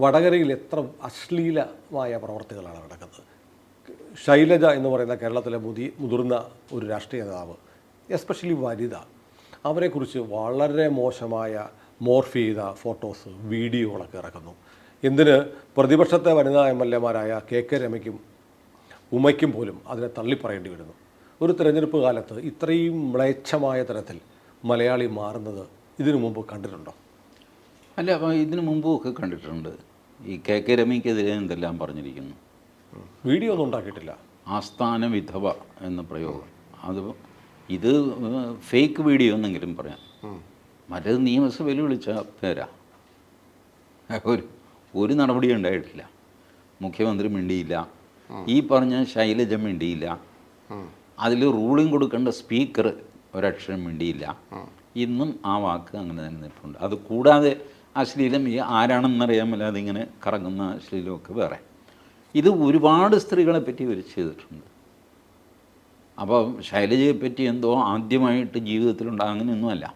വടകരയിൽ എത്ര അശ്ലീലമായ പ്രവർത്തികളാണ് നടക്കുന്നത്. ശൈലജ എന്ന് പറയുന്ന കേരളത്തിലെ മുതിർന്ന ഒരു രാഷ്ട്രീയ നേതാവ്, എസ്പെഷ്യലി വനിത, അവരെക്കുറിച്ച് വളരെ മോശമായ മോർഫ് ചെയ്ത ഫോട്ടോസ്, വീഡിയോകളൊക്കെ ഇറക്കുന്നു. എന്തിന് പ്രതിപക്ഷത്തെ വനിതാ MLA-മാരായ KK രമയ്ക്കും ഉമയ്ക്കും പോലും അതിനെ തള്ളിപ്പറയേണ്ടി വരുന്നു. ഒരു തിരഞ്ഞെടുപ്പ് കാലത്ത് ഇത്രയും മ്ലേച്ഛമായ തരത്തിൽ മലയാളി മാറുന്നത് ഇതിനു മുമ്പ് കണ്ടിട്ടുണ്ടോ? അല്ല, അപ്പോൾ ഇതിനു മുമ്പും ഒക്കെ കണ്ടിട്ടുണ്ട്. ഈ KK രമയ്ക്കെതിരെ എന്തെല്ലാം പറഞ്ഞിരിക്കുന്നു. വീഡിയോ ഒന്നും ഉണ്ടാക്കിയിട്ടില്ല. ആസ്ഥാന വിധവ എന്ന പ്രയോഗം, ഇത് ഫേക്ക് വീഡിയോ എന്നെങ്കിലും പറയാം. മറ്റേത് നിയമസഭയിൽ വിളിച്ച പേരാ. ഒരു നടപടിയും ഉണ്ടായിട്ടില്ല. മുഖ്യമന്ത്രി മിണ്ടിയില്ല, ഈ പറഞ്ഞ ശൈലജ മിണ്ടിയില്ല, അതിൽ റൂളിംഗ് കൊടുക്കേണ്ട സ്പീക്കർ ഒരക്ഷരം മിണ്ടിയില്ല. ഇന്നും ആ വാക്ക് അങ്ങനെ തന്നെ നിൽപ്പുണ്ട്. അത് കൂടാതെ അശ്ലീലം ഈ ആരാണെന്നറിയാമല്ല, അതിങ്ങനെ കറങ്ങുന്ന അശ്ലീലമൊക്കെ വേറെ. ഇത് ഒരുപാട് സ്ത്രീകളെ പറ്റി ഇവർ ചെയ്തിട്ടുണ്ട്. അപ്പോൾ ശൈലജയെ പറ്റി എന്തോ ആദ്യമായിട്ട് ജീവിതത്തിലുണ്ടാകും, അങ്ങനെയൊന്നുമല്ല.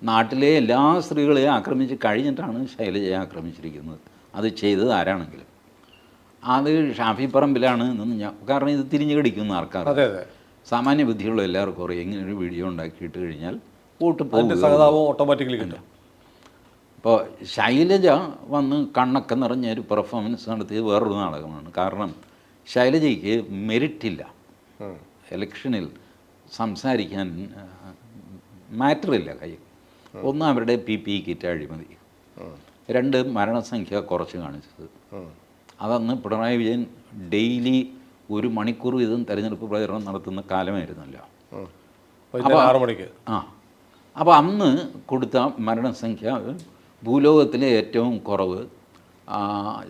നാട്ടിലെ എല്ലാ സ്ത്രീകളെയും ആക്രമിച്ച് കഴിഞ്ഞിട്ടാണ് ശൈലജയെ ആക്രമിച്ചിരിക്കുന്നത്. അത് ചെയ്തത് ആരാണെങ്കിലും അത് ഷാഫി പറമ്പിലാണ് എന്നൊന്നും ഞാൻ, കാരണം ഇത് തിരിഞ്ഞു കടിക്കുന്ന ആൾക്കാർ, സാമാന്യ ബുദ്ധിയുള്ള എല്ലാവർക്കും അറിയാം ഇങ്ങനെ ഒരു വീഡിയോ ഉണ്ടാക്കിയിട്ട് കഴിഞ്ഞാൽ വോട്ട് ഓട്ടോമാറ്റിക്കലി കിട്ടും. ഇപ്പോൾ ശൈലജ വന്ന് കണ്ണൊക്കെ നിറഞ്ഞ ഒരു പെർഫോമൻസ് നടത്തിയത് വേറൊരു നാടകമാണ്. കാരണം ശൈലജയ്ക്ക് മെറിറ്റില്ല, ഇലക്ഷനിൽ സംസാരിക്കാൻ മാറ്ററില്ല കയ്യിൽ. ഒന്ന് അവരുടെ PPE കിറ്റ് അഴിമതി, 2 മരണസംഖ്യ കുറച്ച് കാണിച്ചത്. അതന്ന് പിണറായി വിജയൻ ഡെയിലി 1 മണിക്കൂർ വീതം തെരഞ്ഞെടുപ്പ് പ്രചരണം നടത്തുന്ന കാലമായിരുന്നല്ലോ. അപ്പോൾ അന്ന് കൊടുത്ത മരണസംഖ്യ ഭൂലോകത്തിലെ ഏറ്റവും കുറവ്.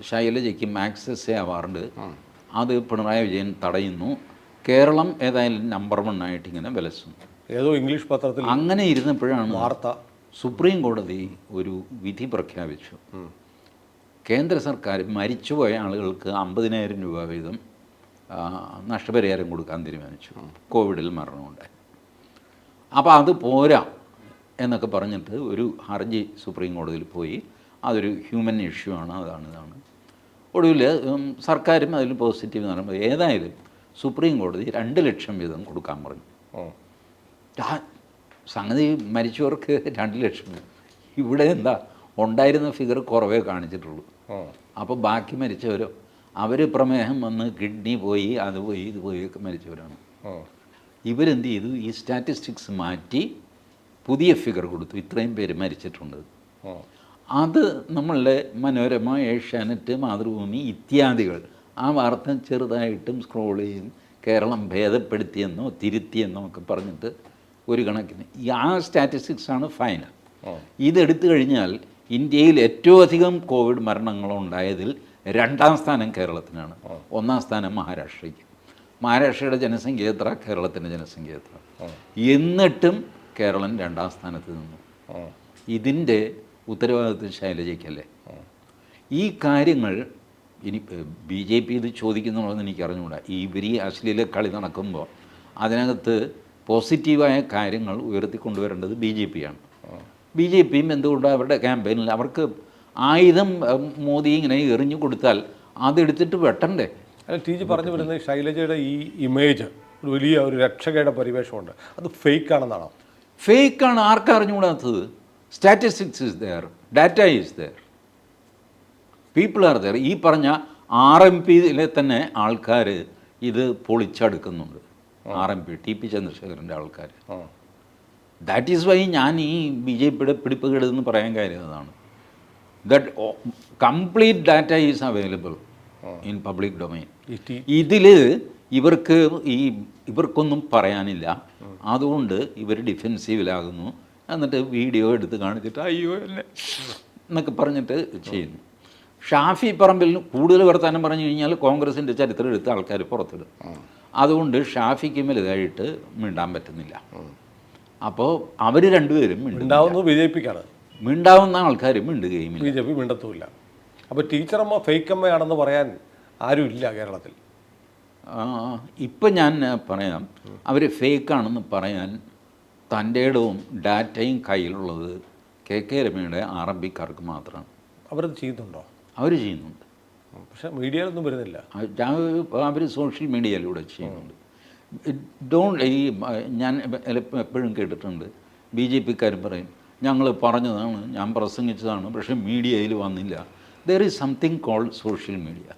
ശൈലജയ്ക്ക് മാക്സസെ അവാർഡ്, അത് പിണറായി വിജയൻ തടയുന്നു. കേരളം ഏതായാലും നമ്പർ 1 ആയിട്ട് ഇങ്ങനെ വിലസുന്നു. ഏതോ ഇംഗ്ലീഷ് പത്രത്തിൽ അങ്ങനെ ഇരുന്നപ്പോഴാണ് വാർത്ത സുപ്രീം കോടതി ഒരു വിധി പ്രഖ്യാപിച്ചു. കേന്ദ്ര സർക്കാർ മരിച്ചുപോയ ആളുകൾക്ക് 50,000 രൂപ വീതം നഷ്ടപരിഹാരം കൊടുക്കാൻ തീരുമാനിച്ചു. കോവിഡിൽ മരണമുണ്ടായി. അപ്പോൾ അത് പോരാ എന്നൊക്കെ പറഞ്ഞിട്ട് ഒരു ഹർജി സുപ്രീം കോടതിയിൽ പോയി. അതൊരു ഹ്യൂമൻ ഇഷ്യൂ ആണ്, ഇതാണ്. ഒടുവിൽ സർക്കാരും അതിൽ പോസിറ്റീവ് എന്ന് പറയുമ്പോൾ ഏതായാലും സുപ്രീം കോടതി 2 ലക്ഷം വീതം കൊടുക്കാൻ പറഞ്ഞു. സംഗതി മരിച്ചവർക്ക് 2 ലക്ഷം. ഇവിടെ എന്താ ഉണ്ടായിരുന്ന ഫിഗർ കുറവേ കാണിച്ചിട്ടുള്ളൂ. അപ്പോൾ ബാക്കി മരിച്ചവരോ അവർ പ്രമേഹം വന്ന് കിഡ്നി പോയി, അത് പോയി, ഇത് പോയി ഒക്കെ മരിച്ചവരാണ്. ഇവരെന്ത് ചെയ്തു, ഈ സ്റ്റാറ്റിസ്റ്റിക്സ് മാറ്റി പുതിയ ഫിഗർ കൊടുത്തു, ഇത്രയും പേര് മരിച്ചിട്ടുണ്ട്. അത് നമ്മളുടെ മനോരമ, ഏഷ്യാനെറ്റ്, മാതൃഭൂമി ഇത്യാദികൾ ആ വാർത്ത ചെറുതായിട്ടും സ്ക്രോൾ ചെയ്യും. കേരളം ഭേദപ്പെടുത്തിയെന്നോ തിരുത്തിയെന്നോ ഒക്കെ പറഞ്ഞിട്ട് ഒരു കണക്കിന് ആ സ്റ്റാറ്റിസ്റ്റിക്സാണ് ഫൈനൽ. ഇതെടുത്തു കഴിഞ്ഞാൽ ഇന്ത്യയിൽ ഏറ്റവും അധികം കോവിഡ് മരണങ്ങളുണ്ടായതിൽ 2ാം സ്ഥാനം കേരളത്തിനാണ്, 1ാം സ്ഥാനം മഹാരാഷ്ട്രയ്ക്ക്. മഹാരാഷ്ട്രയുടെ ജനസംഖ്യ എത്ര, കേരളത്തിൻ്റെ ജനസംഖ്യ എത്ര, എന്നിട്ടും കേരളം 2ാം സ്ഥാനത്ത് നിന്നു. ഇതിൻ്റെ ഉത്തരവാദിത്വം ശൈലജയ്ക്കല്ലേ? ഈ കാര്യങ്ങൾ ഇനി BJP ഇത് ചോദിക്കുന്നുള്ളതെന്ന് എനിക്ക് അറിഞ്ഞുകൂടാ. ഇവർ ഈ അശ്ലീല കളി നടക്കുമ്പോൾ അതിനകത്ത് പോസിറ്റീവായ കാര്യങ്ങൾ ഉയർത്തിക്കൊണ്ടുവരേണ്ടത് BJP-യാണ്. BJP-യും എന്തുകൊണ്ട് അവരുടെ ക്യാമ്പയിനിൽ അവർക്ക് ആയുധം മോദി ഇങ്ങനെ എറിഞ്ഞു കൊടുത്താൽ അതെടുത്തിട്ട് വെട്ടണ്ടേ? TG പറഞ്ഞു വരുന്നത് ശൈലജയുടെ ഈ ഇമേജ് വലിയ ഒരു രക്ഷകയുടെ പരിവേഷമുണ്ട്, അത് ഫേക്കാണെന്നാണോ? ഫേക്കാണ്. ആർക്കറിഞ്ഞുകൂടാത്തത്? Statistics is there, data is there, people are there. ഈ പറഞ്ഞ RMPയിലെ തന്നെ ആൾക്കാർ ഇത് പൊളിച്ചെടുക്കുന്നുണ്ട്. RMP TP ചന്ദ്രശേഖരൻ്റെ ആൾക്കാർ. ദാറ്റ് ഈസ് വൈ ഞാൻ ഈ BJP-യുടെ പിടിപ്പുകേടെന്ന് പറയാൻ കാര്യം അതാണ്. That complete data is available in public domain. ഇതിൽ ഇവർക്കൊന്നും പറയാനില്ല, അതുകൊണ്ട് ഇവർ ഡിഫെൻസീവിലാകുന്നു. എന്നിട്ട് വീഡിയോ എടുത്ത് കാണിച്ചിട്ട് അയ്യോ എന്നെ എന്നൊക്കെ പറഞ്ഞിട്ട് ചെയ്യുന്നു. ഷാഫി പറമ്പിലിന് കൂടുതൽ വർത്തമാനം പറഞ്ഞു കഴിഞ്ഞാൽ കോൺഗ്രസിൻ്റെ ചരിത്രം എടുത്ത് ആൾക്കാർ പുറത്തിടും. അതുകൊണ്ട് ഷാഫിക്ക് വലുതായിട്ട് മിണ്ടാൻ പറ്റുന്നില്ല. അപ്പോൾ അവർ രണ്ടുപേരും മിണ്ടാവുന്ന ആൾക്കാർ മിണ്ടുകയും BJP മിണ്ടത്തുമില്ല. അപ്പോൾ ടീച്ചറമ്മ ഫേക്കമ്മയാണെന്ന് പറയാൻ ആരുമില്ല കേരളത്തിൽ. ഇപ്പം ഞാൻ പറയാം, അവർ ഫേക്കാണെന്ന് പറയാൻ തൻ്റെ ഇടവും ഡാറ്റയും കയ്യിലുള്ളത് KK രമയുടെ RMPക്കാർക്ക് മാത്രമാണ്. അവരത് ചെയ്യുന്നുണ്ടോ? അവർ ചെയ്യുന്നുണ്ട്. പക്ഷേ മീഡിയയിലൊന്നും വരുന്നില്ല. അവർ സോഷ്യൽ മീഡിയയിലൂടെ ചെയ്യുന്നുണ്ട്. ഞാൻ എപ്പോഴും കേട്ടിട്ടുണ്ട്, BJP-ക്കാർ പറയും ഞങ്ങൾ പറഞ്ഞതാണ്, ഞാൻ പ്രസംഗിച്ചതാണ്, പക്ഷേ മീഡിയയിൽ വന്നില്ല. There is something called social media.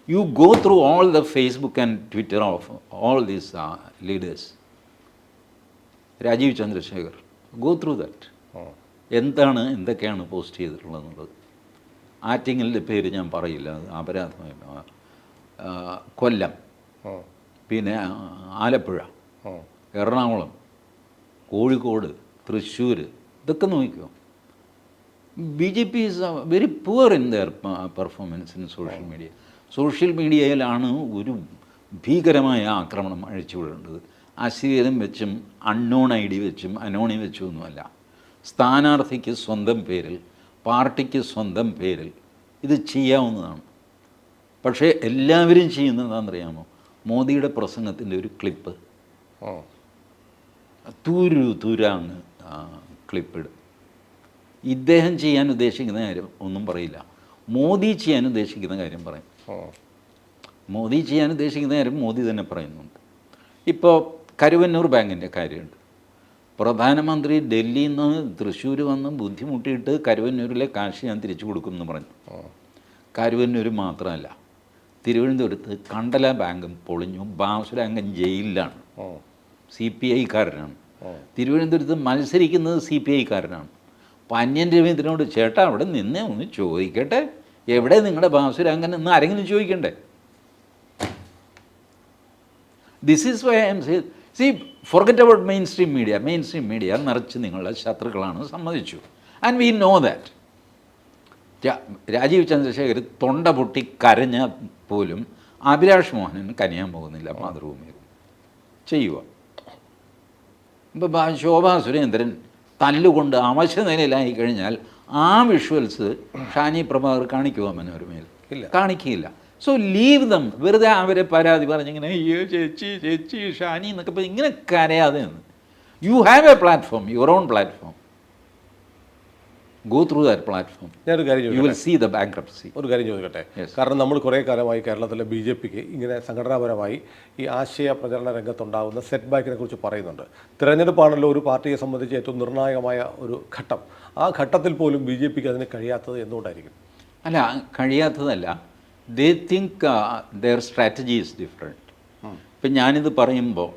You go through all the Facebook and Twitter of all these leaders. Rajeev Chandrasekhar, go through that. എന്തൊക്കെയാണ് പോസ്റ്റ് ചെയ്തിട്ടുള്ളതെന്നുള്ളത്. ആറ്റിങ്ങലിൻ്റെ പേര് ഞാൻ പറയില്ല, അത് അപരാധമായി. കൊല്ലം, പിന്നെ ആലപ്പുഴ, എറണാകുളം, കോഴിക്കോട്, തൃശ്ശൂർ, ഇതൊക്കെ നോക്കിക്കോ. BJP is very poor in their performance in social media. Social മീഡിയയിലാണ് ഒരു ഭീകരമായ ആക്രമണം അഴിച്ചുവിടേണ്ടത്. അശ്ലീലം വെച്ചും അൺനോൺ ID വെച്ചും അനോണി വെച്ചും ഒന്നുമല്ല. സ്ഥാനാർത്ഥിക്ക് സ്വന്തം പേരിൽ, പാർട്ടിക്ക് സ്വന്തം പേരിൽ ഇത് ചെയ്യാവുന്നതാണ്. പക്ഷേ എല്ലാവരും ചെയ്യുന്നതാണെന്നറിയാമോ? മോദിയുടെ പ്രസംഗത്തിൻ്റെ ഒരു ക്ലിപ്പ് തുരാങ്ങ് ക്ലിപ്പിടും. ഇദ്ദേഹം ചെയ്യാൻ ഉദ്ദേശിക്കുന്ന കാര്യം ഒന്നും പറയില്ല. മോദി ചെയ്യാൻ ഉദ്ദേശിക്കുന്ന കാര്യം പറയും. മോദി ചെയ്യാൻ ഉദ്ദേശിക്കുന്ന കാര്യം മോദി തന്നെ പറയുന്നുണ്ട്. ഇപ്പോൾ കരുവന്നൂർ ബാങ്കിൻ്റെ കാര്യമുണ്ട്. പ്രധാനമന്ത്രി ഡൽഹിയിൽ നിന്ന് തൃശ്ശൂർ വന്ന് ബുദ്ധിമുട്ടിയിട്ട് കരുവന്നൂരിലെ കാശ് ഞാൻ തിരിച്ചു കൊടുക്കുമെന്ന് പറഞ്ഞു. കരുവന്നൂർ മാത്രമല്ല, തിരുവനന്തപുരത്ത് കണ്ടല ബാങ്കും പൊളിഞ്ഞു. ബാസുരാങ്കൻ ജയിലിലാണ്. CPI-കാരനാണ്. തിരുവനന്തപുരത്ത് മത്സരിക്കുന്നത് CPI-കാരനാണ്. പന്യൻ രവീന്ദ്രനോട് ചേട്ടാ അവിടെ നിന്നേ ഒന്ന് ചോദിക്കട്ടെ, എവിടെ നിങ്ങളുടെ ബാസുരാങ്കൻ എന്ന് ആരെങ്കിലും ചോദിക്കണ്ടേ? This is why I am say, see forget about mainstream media. Mainstream media നിറച്ച് നിങ്ങളുടെ ശത്രുക്കളാണ്, സമ്മതിച്ചു. And we know that. Rajeev Chandrasekhar തൊണ്ട പൊട്ടി കരഞ്ഞ പോലും അഭിലാഷ് മോഹനൻ കനിയാൻ പോകുന്നില്ല മാതൃഭൂമിയിൽ. ചെയ്യുക. ഇപ്പോൾ ശോഭാ സുരേന്ദ്രൻ തല്ലുകൊണ്ട് അവശനിലയിലായി കഴിഞ്ഞാൽ ആ വിഷ്വൽസ് ഷാനി പ്രഭാകർ കാണിക്കുമോ മനോരമയിൽ? കാണിക്കില്ല. So leave dum. വെറുതെ അവരെ പരാതി പറഞ്ഞിങ്ങനെ അയ്യോ ചേച്ചി ചേച്ചി ഷാനി എന്നൊക്കെ ഇങ്ങനെ കരയാതെ നിന്ന്. You have a platform, your own platform. Go through that platform. ഞാനൊരു കാര്യം you will see the bankruptcy. ഒരു കാര്യം ചോദിക്കട്ടെ, കാരണം നമ്മൾ കുറേ കാലമായി കേരളത്തിലെ BJP-ക്ക് ഇങ്ങനെ സംഘടനാപരമായി ഈ ആശയ പ്രചരണ രംഗത്തുണ്ടാകുന്ന സെറ്റ് ബാക്കിനെ കുറിച്ച് പറയുന്നുണ്ട്. തിരഞ്ഞെടുപ്പാണല്ലോ ഒരു പാർട്ടിയെ സംബന്ധിച്ച് ഏറ്റവും നിർണായകമായ ഒരു ഘട്ടം. ആ ഘട്ടത്തിൽ പോലും BJP-ക്ക് അതിന് കഴിയാത്തത് എന്തുകൊണ്ടായിരിക്കും? അല്ല, കഴിയാത്തതല്ല. They think their strategy is different. ഇപ്പം ഞാനിത് പറയുമ്പോൾ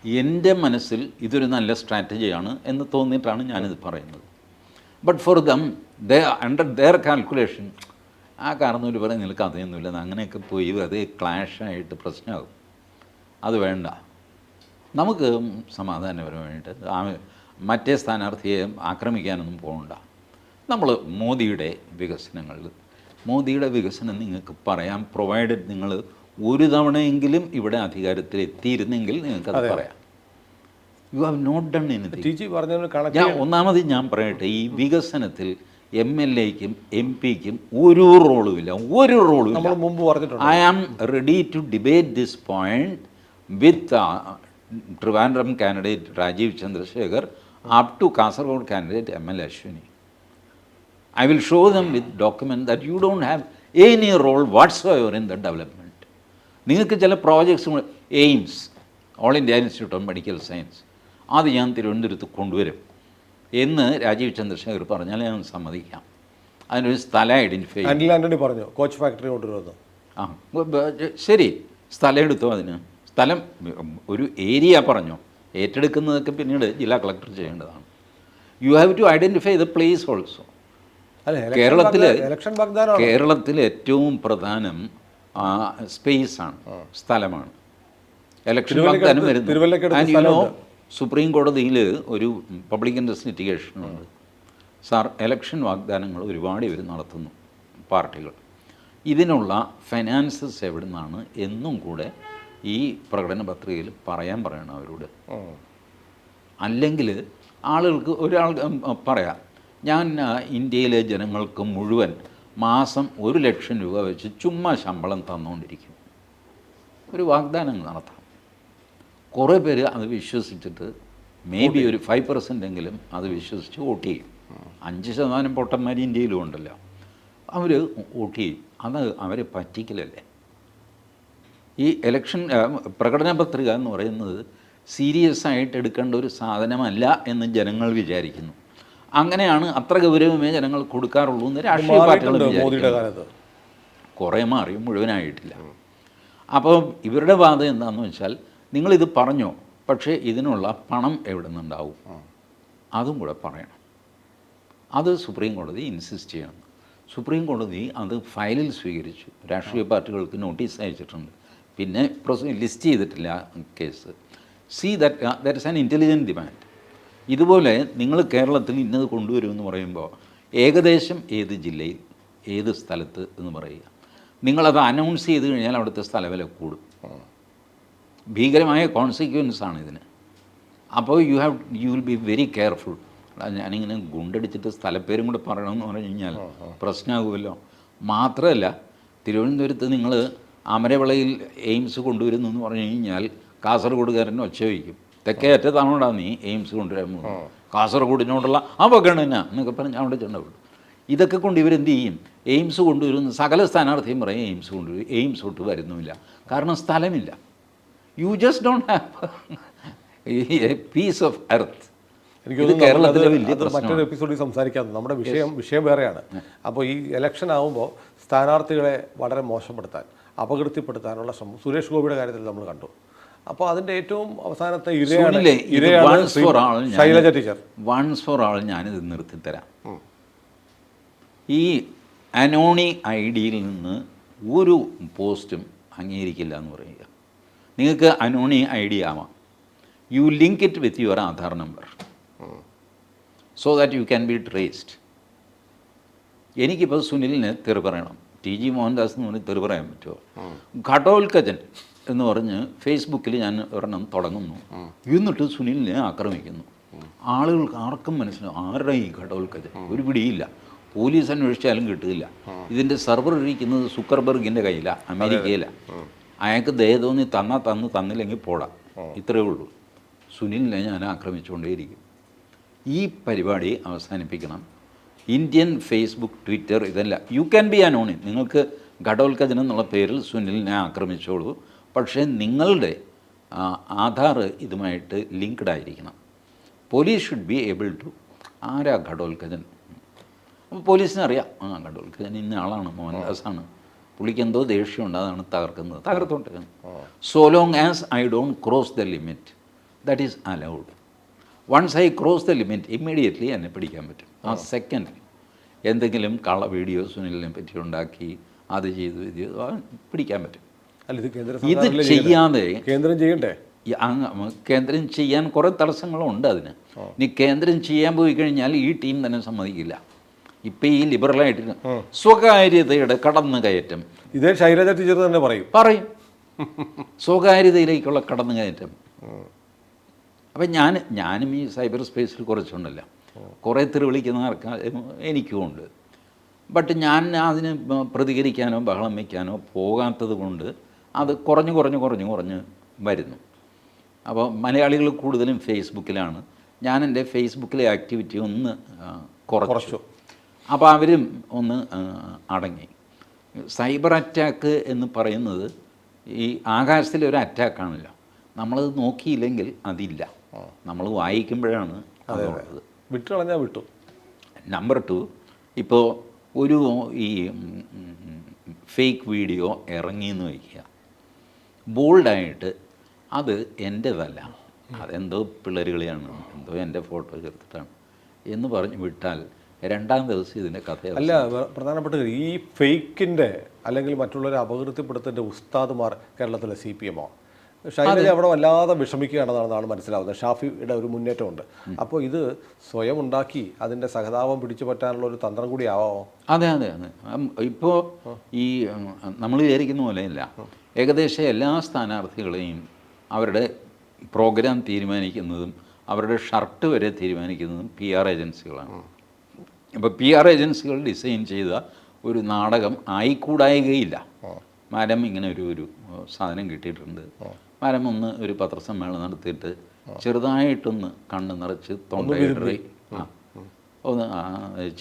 എൻ്റെ മനസ്സിൽ ഇതൊരു നല്ല സ്ട്രാറ്റജിയാണ് എന്ന് തോന്നിയിട്ടാണ് ഞാനിത് പറയുന്നത്. But for them, under their calculation, ആ കാരണവർ പറയും നിനക്ക് അതൊന്നുമില്ല, അങ്ങനെയൊക്കെ പോയി അത് ക്ലാഷായിട്ട് പ്രശ്നമാകും. അത് വേണ്ട. നമുക്ക് സമാധാനപരമായിട്ട് മറ്റേ സ്ഥാനാർത്ഥിയെ ആക്രമിക്കാനൊന്നും പോകണ്ട. നമ്മൾ മോദിയുടെ വികസനം നിങ്ങൾക്ക് പറയാം, പ്രൊവൈഡഡ് നിങ്ങൾ ഒരു തവണയെങ്കിലും ഇവിടെ അധികാരത്തിൽ എത്തിയിരുന്നെങ്കിൽ നിങ്ങൾക്കത് പറയാം. You have not done anything. ഒന്നാമത് ഞാൻ പറയട്ടെ, ഈ വികസനത്തിൽ MLA-ക്കും MP-ക്കും ഒരു റോളുമില്ല. I am ready to debate this point with Trivandrum candidate Rajeev Chandrasekhar up to Kasaragod candidate ML Ashwini. I will show them with document that you don't have any role whatsoever in the development. നിങ്ങൾക്ക് ചില projects, AIIMS, all India institute of medical science, അത് ഞാൻ തിരുവനന്തപുരത്ത് കൊണ്ടുവരും എന്ന് രാജീവ് ചന്ദ്രശേഖർ പറഞ്ഞാൽ ഞാൻ സമ്മതിക്കാം. അതിനൊരു സ്ഥലം ഐഡൻറ്റിഫൈ ആന്റണി പറഞ്ഞു കോച്ച് ഫാക്ടറി കൊണ്ടുവരുന്നു. ശരി, സ്ഥലം എടുത്തോ. അതിന് സ്ഥലം ഒരു ഏരിയ പറഞ്ഞു. ഏറ്റെടുക്കുന്നതൊക്കെ പിന്നീട് ജില്ലാ കളക്ടർ ചെയ്യേണ്ടതാണ്. You have to identify the place also. കേരളത്തിൽ ഏറ്റവും പ്രധാനം സ്പേസാണ്, സ്ഥലമാണ്. ഇലക്ഷൻ വാഗ്ദാനം വരുന്നു. സുപ്രീം കോടതിയിൽ ഒരു പബ്ലിക് ഇൻട്രസ്റ്റ് ലിറ്റിഗേഷനുണ്ട്. സാർ, ഇലക്ഷൻ വാഗ്ദാനങ്ങൾ ഒരുപാട് ഇവർ നടത്തുന്നു പാർട്ടികൾ. ഇതിനുള്ള ഫൈനാൻസസ് എവിടെ നിന്നാണ് എന്നും കൂടെ ഈ പ്രകടന പത്രികയിൽ പറയണം അവരോട്. അല്ലെങ്കിൽ ആളുകൾക്ക് പറയാം, ഞാൻ ഇന്ത്യയിലെ ജനങ്ങൾക്ക് മുഴുവൻ മാസം 1 ലക്ഷം രൂപ വെച്ച് ചുമ്മാ ശമ്പളം തന്നുകൊണ്ടിരിക്കും. ഒരു വാഗ്ദാനങ്ങൾ നടത്താം. കുറേ പേര് അത് വിശ്വസിച്ചിട്ട് മേ ബി ഒരു 5% എങ്കിലും അത് വിശ്വസിച്ച് വോട്ട് ചെയ്യും. 5% പൊട്ടന്മാർ ഇന്ത്യയിലും ഉണ്ടല്ലോ. അവർ വോട്ട് ചെയ്യും. അത് അവരെ പറ്റിക്കലല്ലേ. ഈ ഇലക്ഷൻ പ്രകടന പത്രിക എന്ന് പറയുന്നത് സീരിയസ് ആയിട്ട് എടുക്കേണ്ട ഒരു സാധനമല്ല എന്ന് ജനങ്ങൾ വിചാരിക്കുന്നു. അങ്ങനെയാണ്, അത്ര ഗൗരവമേ ജനങ്ങൾ കൊടുക്കാറുള്ളൂ എന്ന് രാഷ്ട്രീയ പാർട്ടികൾ വിചാരിക്കുന്നു. കുറേ മാറി, മുഴുവനായിട്ടില്ല. അപ്പോൾ ഇവരുടെ വാദം എന്താണെന്ന് വെച്ചാൽ, നിങ്ങളിത് പറഞ്ഞോ, പക്ഷേ ഇതിനുള്ള പണം എവിടെ നിന്നുണ്ടാവും അതും കൂടെ പറയണം. അത് സുപ്രീം കോടതി ഇൻസിസ്റ്റ് ചെയ്യണം. സുപ്രീം കോടതി അത് ഫയലിൽ സ്വീകരിച്ചു. രാഷ്ട്രീയ പാർട്ടികൾക്ക് നോട്ടീസ് അയച്ചിട്ടുണ്ട്. പിന്നെ ലിസ്റ്റ് ചെയ്തിട്ടില്ല case. C that is an intelligent demand. ഇതുപോലെ നിങ്ങൾ കേരളത്തിൽ ഇന്നത് കൊണ്ടുവരുമെന്ന് പറയുമ്പോൾ ഏകദേശം ഏത് ജില്ലയിൽ ഏത് സ്ഥലത്ത് എന്ന് പറയുക. നിങ്ങളത് അനൗൺസ് ചെയ്ത് കഴിഞ്ഞാൽ അവിടുത്തെ സ്ഥലവില കൂടും. ഭീകരമായ കോൺസിക്വൻസ് ആണ് ഇതിന്. അപ്പോൾ you will be very careful. ഞാനിങ്ങനെ ഗുണ്ടടിച്ചിട്ട് സ്ഥലപ്പേരും കൂടെ പറയണമെന്ന് പറഞ്ഞു കഴിഞ്ഞാൽ പ്രശ്നമാകുമല്ലോ. മാത്രമല്ല, തിരുവനന്തപുരത്ത് നിങ്ങൾ അമരവിളയിൽ എയിംസ് കൊണ്ടുവരുന്നു എന്ന് പറഞ്ഞു കഴിഞ്ഞാൽ കാസർഗോഡുകാരൻ ഒച്ച വയ്ക്കും. തെക്കേ അറ്റത്താണോടാ നീ എയിംസ് കൊണ്ടുവരാൻ പോകുന്നത്, കാസർഗോഡിനോടുള്ള അവഗണന എന്നൊക്കെ പറഞ്ഞ് അവിടെ ചെണ്ടവിടും. ഇതൊക്കെ കൊണ്ട് ഇവരെന്ത് ചെയ്യും? എയിംസ് കൊണ്ടുവരുന്ന സകല സ്ഥാനാർത്ഥിയും പറയും എയിംസ് കൊണ്ടുവരും. എയിംസ് ഒട്ട് വരുന്നുമില്ല, കാരണം സ്ഥലമില്ല. You just don't have a piece of earth. മറ്റൊരു എപ്പിസോഡിൽ സംസാരിക്കാം. നമ്മുടെ വിഷയം വേറെയാണ്. അപ്പോൾ ഈ ഇലക്ഷൻ ആകുമ്പോൾ സ്ഥാനാർത്ഥികളെ വളരെ മോശപ്പെടുത്താൻ, അപകീർത്തിപ്പെടുത്താനുള്ള ശ്രമം സുരേഷ് ഗോപിയുടെ കാര്യത്തിൽ നമ്മൾ കണ്ടു. അപ്പോൾ അതിൻ്റെ ഏറ്റവും അവസാനത്തെ ഇരയാണ് Shailaja teacher. Once for all ഞാനിത് നിർത്തിത്തരാം. ഈ അനോണി ഐ ഡിയിൽ നിന്ന് ഒരു പോസ്റ്റും അംഗീകരിക്കില്ല എന്ന് പറയുക. നിങ്ങൾക്ക് അനോണി ഐ ഡി ആവാം. You link it with your Aadhaar number so that you can be traced. എനിക്കിപ്പോൾ സുനിലിന് തെറി പറയണം, ടി ജി മോഹൻദാസ് എന്ന് പറഞ്ഞ് തെറി പറയാൻ പറ്റുമോ? ഘടോത്കചൻ എന്ന് പറഞ്ഞ് ഫേസ്ബുക്കിൽ ഞാൻ ഒരെണ്ണം തുടങ്ങുന്നു, എന്നിട്ട് സുനിലിനെ ആക്രമിക്കുന്നു. ആളുകൾക്ക് ആർക്കും മനസ്സിലാവും ആരുടെ ഈ ഘടോത്കചൻ, ഒരു പിടിയില്ല. പോലീസ് അന്വേഷിച്ചാലും കിട്ടില്ല. ഇതിൻ്റെ സെർവർ ഇരിക്കുന്നത് സുക്കർബർഗിൻ്റെ കയ്യിലാണ്, അമേരിക്കയിലാണ്. അയാൾക്ക് ദയ തോന്നി തന്നില്ലെങ്കിൽ പോടാ, ഇത്രയേ ഉള്ളൂ. സുനിലിനെ ഞാൻ ആക്രമിച്ചുകൊണ്ടേയിരിക്കും. ഈ പരിപാടി അവസാനിപ്പിക്കണം. ഇന്ത്യൻ ഫേസ്ബുക്ക്, ട്വിറ്റർ ഇതല്ല. You can be anonym. നിങ്ങൾക്ക് ഘടോത്കചൻ എന്നുള്ള പേരിൽ സുനിലിനെ ആക്രമിച്ചോളൂ, പക്ഷേ നിങ്ങളുടെ ആധാർ ഇതുമായിട്ട് ലിങ്ക്ഡ് ആയിരിക്കണം. Police should be able to, ആരാ ഘടോത്കചൻ? അപ്പോൾ പോലീസിനറിയാം, ഘടോത്കചൻ ഇന്ന ആളാണ്, മോഹൻദാസാണ്, പുള്ളിക്ക് എന്തോ ദേഷ്യമുണ്ട്, അതാണ് തകർക്കുന്നത്, തകർത്തോട്ടെ. So long as I don't cross the limit, that is allowed. Once I cross the limit, immediately എന്നെ പിടിക്കാൻ പറ്റും. ആ സെക്കൻഡ് എന്തെങ്കിലും കള്ള വീഡിയോ സുനിലിനെ പറ്റി ഉണ്ടാക്കി അത് ചെയ്തു ഇത് ചെയ്തു പിടിക്കാൻ പറ്റും. ഇത് ചെയ്യാതെ കേന്ദ്രം ചെയ്യണ്ടേ? കേന്ദ്രം ചെയ്യാൻ കുറേ തടസ്സങ്ങളുണ്ട് അതിന്. ഇനി കേന്ദ്രം ചെയ്യാൻ പോയി കഴിഞ്ഞാൽ ഈ ടീം തന്നെ സമ്മതിക്കില്ല. ഇപ്പം ഈ ലിബറലായിട്ട് സ്വകാര്യതയുടെ കടന്നു കയറ്റം, ഇതേ ശൈലജ ടീച്ചർ തന്നെ പറയും സ്വകാര്യതയിലേക്കുള്ള കടന്നു കയറ്റം. അപ്പം ഞാനും ഈ സൈബർ സ്പേസിൽ കുറച്ചുണ്ടല്ലോ, കുറേ തെറി വിളിക്കുന്ന ആൾക്കാർ എനിക്കുമുണ്ട്. ബട്ട് ഞാൻ അതിന് പ്രതികരിക്കാനോ ബഹളം വയ്ക്കാനോ പോകാത്തത് കൊണ്ട് അത് കുറഞ്ഞ് വരുന്നു. അപ്പോൾ മലയാളികൾ കൂടുതലും ഫേസ്ബുക്കിലാണ്. ഞാൻ എൻ്റെ ഫേസ്ബുക്കിലെ ആക്ടിവിറ്റി ഒന്ന് കുറച്ചു. അപ്പോൾ അവരും ഒന്ന് അടങ്ങി. സൈബർ അറ്റാക്ക് എന്ന് പറയുന്നത് ഈ ആകാശത്തിലെ ഒരു അറ്റാക്കാണല്ലോ. നമ്മളത് നോക്കിയില്ലെങ്കിൽ അതില്ല, നമ്മൾ വായിക്കുമ്പോഴാണ് അതുള്ളത്. വിട്ടുകളഞ്ഞാൽ വിട്ടു. നമ്പർ 2, ഇപ്പോൾ ഒരു ഈ ഫേക്ക് വീഡിയോ ഇറങ്ങിയെന്ന് വയ്ക്കുക, ബോൾഡായിട്ട് അത് എൻ്റേതല്ല, അതെന്തോ പിള്ളേരുകളിയാണ്, എന്തോ എൻ്റെ ഫോട്ടോ ചേർത്തിട്ടാണ് എന്ന് പറഞ്ഞ് വിട്ടാൽ രണ്ടാം ദിവസം ഇതിൻ്റെ കഥ അല്ല. പ്രധാനപ്പെട്ട ഈ ഫേക്കിൻ്റെ അല്ലെങ്കിൽ മറ്റുള്ളവരെ അപകീർത്തിപ്പെടുത്തതിൻ്റെ ഉസ്താദുമാർ കേരളത്തിലെ CPM ശൈലജ അവിടെ വല്ലാതെ വിഷമിക്കുകയാണെന്നാണ് മനസ്സിലാവുന്നത്. ഷാഫിയുടെ ഒരു മുന്നേറ്റമുണ്ട്. അപ്പോൾ ഇത് സ്വയം ഉണ്ടാക്കി അതിൻ്റെ സഹതാപം പിടിച്ചു പറ്റാനുള്ള ഒരു തന്ത്രം കൂടി ആവാമോ? അതെ. ഇപ്പോൾ ഈ നമ്മൾ വിചാരിക്കുന്ന പോലെയല്ല. ഏകദേശം എല്ലാ സ്ഥാനാർത്ഥികളെയും അവരുടെ പ്രോഗ്രാം തീരുമാനിക്കുന്നതും അവരുടെ ഷർട്ട് വരെ തീരുമാനിക്കുന്നതും PR ഏജൻസികളാണ്. അപ്പോൾ PR ഏജൻസികൾ ഡിസൈൻ ചെയ്ത ഒരു നാടകം ആയിക്കൂടായികയില്ല. മാഡം ഇങ്ങനെ ഒരു സാധനം കിട്ടിയിട്ടുണ്ട്, മാഡം ഒന്ന് ഒരു പത്രസമ്മേളനം നടത്തിയിട്ട് ചെറുതായിട്ടൊന്ന് കണ്ണ് നിറച്ച് തൊണ്ടയിടറി ഒന്ന്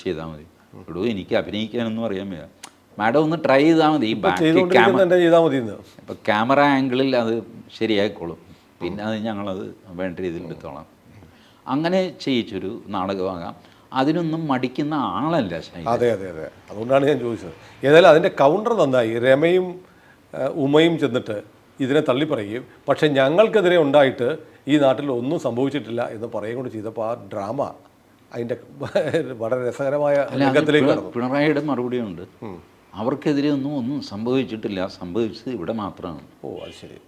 ചെയ്താൽ മതി. എടോ എനിക്ക് അഭിനയിക്കാനൊന്നും അറിയാൻ വയ്യ. മാഡം ഒന്ന് ട്രൈ ചെയ്താൽ മതി, ഈ ബാക്ക് ചെയ്തുകൊണ്ടിരിക്കുന്ന തന്നെ ചെയ്താൽ മതി എന്ന്. ഇപ്പോൾ ക്യാമറ ആംഗിളിൽ അത് ശരിയായിക്കോളും, പിന്നെ അത് ഞങ്ങളത് വേണ്ട രീതിയിൽ എടുത്തോളാം. അങ്ങനെ ചെയ്യിച്ചൊരു നാടകമാകാം. അതിനൊന്നും മടിക്കുന്ന ആളല്ല ശൈലജ. അതെ അതെ അതെ, അതുകൊണ്ടാണ് ഞാൻ ചോദിച്ചത്. ഏതായാലും അതിൻ്റെ കൗണ്ടർ നന്നായി. രമയും ഉമയും ചെന്നിട്ട് ഇതിനെ തള്ളിപ്പറയുകയും പക്ഷേ ഞങ്ങൾക്കെതിരെ ഉണ്ടായിട്ട് ഈ നാട്ടിൽ ഒന്നും സംഭവിച്ചിട്ടില്ല എന്ന് പറയുകയും കൂടി ചെയ്തപ്പോൾ ആ ഡ്രാമ അതിൻ്റെ വളരെ രസകരമായ രംഗത്തിലേക്ക് കടന്നു. പിണറായിയുടെ മറുപടിയുണ്ട്, അവർക്കെതിരെ ഒന്നും സംഭവിച്ചിട്ടില്ല, സംഭവിച്ചത് ഇവിടെ മാത്രമാണ്. ഓ അത് ശരി.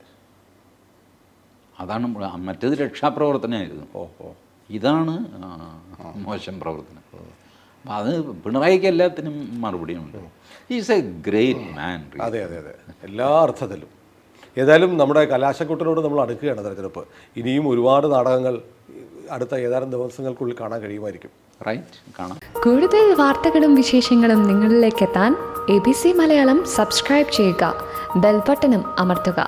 അതാണ് മറ്റേത് രക്ഷാപ്രവർത്തനമായിരുന്നു. ഇതാണ് മോശം പ്രവർത്തനം. അപ്പം അത് പിണറായിക്ക് എല്ലാത്തിനും മറുപടിയുണ്ട്. Is a great man. അതെ അതെ അതെ, എല്ലാ അർത്ഥത്തിലും. ഏതായാലും നമ്മുടെ കലാശക്കൂട്ടിനോട് നമ്മൾ അടുക്കുകയാണ് തെരഞ്ഞെടുപ്പ്. ഇനിയും ഒരുപാട് നാടകങ്ങൾ അടുത്ത ഏതാനും ദിവസങ്ങൾക്കുള്ളിൽ കാണാൻ കഴിയുമായിരിക്കും. റൈറ്റ്, കാണാം. കൂടുതൽ വാർത്തകളും വിശേഷങ്ങളും നിങ്ങളിലേക്ക് എത്താൻ ABC മലയാളം സബ്സ്ക്രൈബ് ചെയ്യുക, ബെൽബട്ടനും അമർത്തുക.